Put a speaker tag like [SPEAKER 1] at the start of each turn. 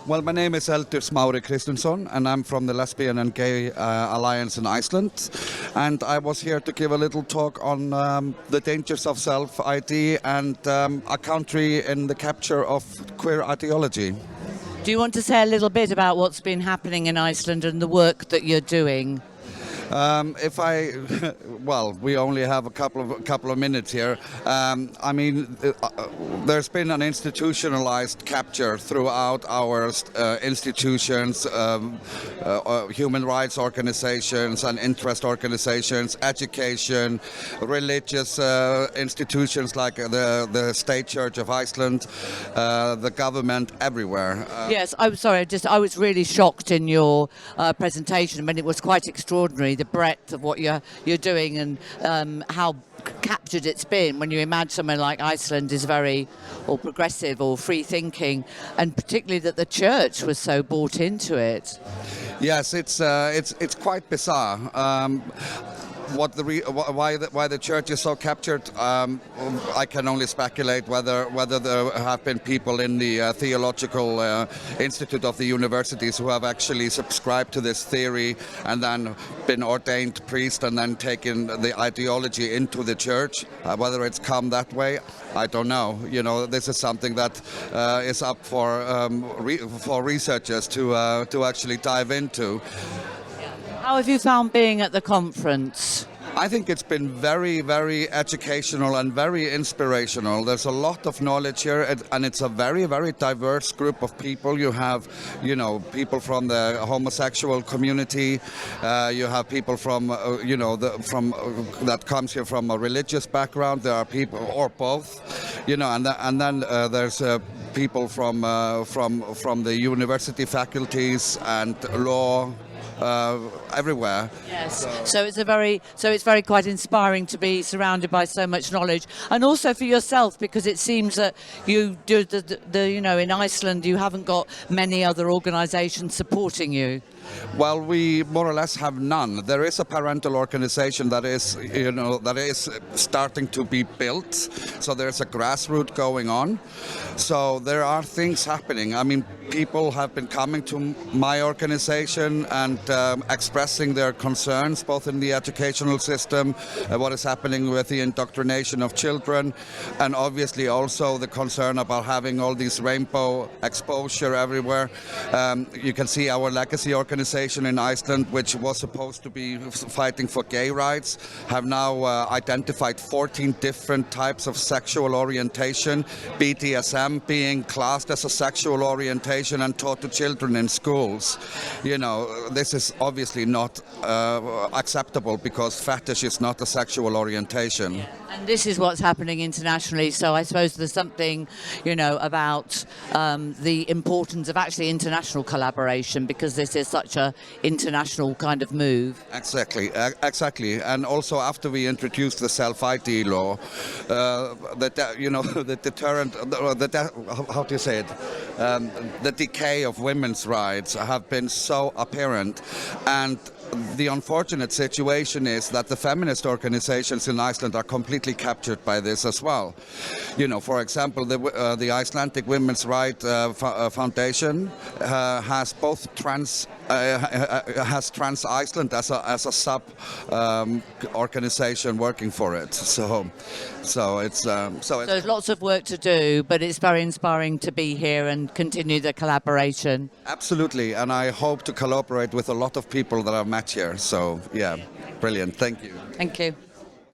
[SPEAKER 1] Well, my name is Eldur Kristinsson, and I'm from the Lesbian and Gay Alliance in Iceland. And I was here to give a little talk on the dangers of self-ID and a country in the capture of queer ideology.
[SPEAKER 2] Do you want to say a little bit about what's been happening in Iceland and the work that you're doing?
[SPEAKER 1] Well, we only have a couple of minutes here. There's been an institutionalized capture throughout our institutions, human rights organizations and interest organizations, education, religious institutions like the State Church of Iceland, the government, everywhere.
[SPEAKER 2] Yes, I'm sorry. I was really shocked in your presentation. I mean, it was quite extraordinary, the breadth of what you're doing and how captured it's been when you imagine somewhere like Iceland is very progressive or free thinking, and particularly that the church was so bought into it.
[SPEAKER 1] Yes, it's quite bizarre. Why the church is so captured, I can only speculate whether there have been people in the theological institute of the universities who have actually subscribed to this theory and then been ordained priest and then taken the ideology into the church. Whether it's come that way, I don't know. You know, this is something that is up for researchers to actually dive into.
[SPEAKER 2] How have you found being at the conference?
[SPEAKER 1] I think it's been very, very educational and very inspirational. There's a lot of knowledge here, and it's a very, very diverse group of people. You have, people from the homosexual community. You have people from, that comes here from a religious background. There are people, or both, and then there's people from the university faculties and law. Everywhere.
[SPEAKER 2] Yes. So it's very quite inspiring to be surrounded by so much knowledge, and also for yourself, because it seems that you do in Iceland you haven't got many other organisations supporting you.
[SPEAKER 1] Well, we more or less have none. There is a parental organization that is starting to be built. So there's a grassroots going on. So there are things happening. I mean, people have been coming to my organization and expressing their concerns, both in the educational system, what is happening with the indoctrination of children, and obviously also the concern about having all these rainbow exposure everywhere. You can see our legacy organization in Iceland, which was supposed to be fighting for gay rights, have now identified 14 different types of sexual orientation, BDSM being classed as a sexual orientation and taught to children in schools. This is obviously not acceptable, because fetish is not a sexual orientation.
[SPEAKER 2] And this is what's happening internationally, so I suppose there's something, about the importance of actually international collaboration, because this is such a international kind of move.
[SPEAKER 1] Exactly. And also after we introduced the self-ID law, the deterrent, how do you say it? The decay of women's rights have been so apparent, and the unfortunate situation is that the feminist organizations in Iceland are completely captured by this as well. For example, the Icelandic Women's Rights Foundation has both trans Iceland as a sub organization working for it. So there's
[SPEAKER 2] lots of work to do, but it's very inspiring to be here and continue the collaboration.
[SPEAKER 1] Absolutely, and I hope to collaborate with a lot of people that I've met here. So yeah, brilliant. Thank you.
[SPEAKER 2] Thank you.